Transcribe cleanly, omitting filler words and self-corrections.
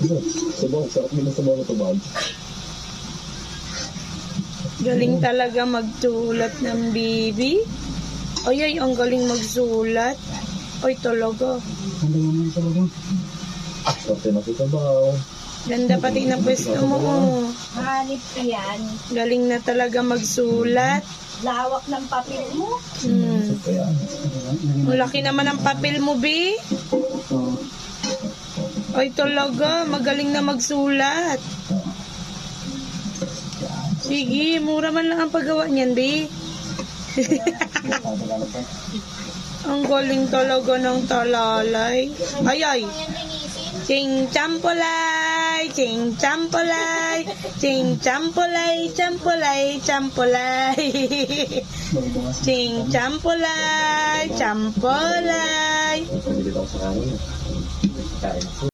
Sabaw, sarap nila sabaw na tabag. Galing talaga magsulat ng baby. Ay, ang galing magsulat. Ay, talaga. Ang galing mo talaga. Sarap na sa sabaw. Ganda pati ng pwesto mo. Oh. Hanip ka yan. Galing na talaga magsulat. Lawak ng papel mo. Kaya, Ang laki naman ng papel mo, B. Oo. Ay, talaga. Magaling na magsulat. Sige, mura man lang ang paggawa niyan, B. Ang galing talaga ng talalay. Ay, ay. Ching champolay, ching champolay, ching champolay, champolay, champolay. Ching champolay, champolay. pabili ako sa kanin. Kain ako.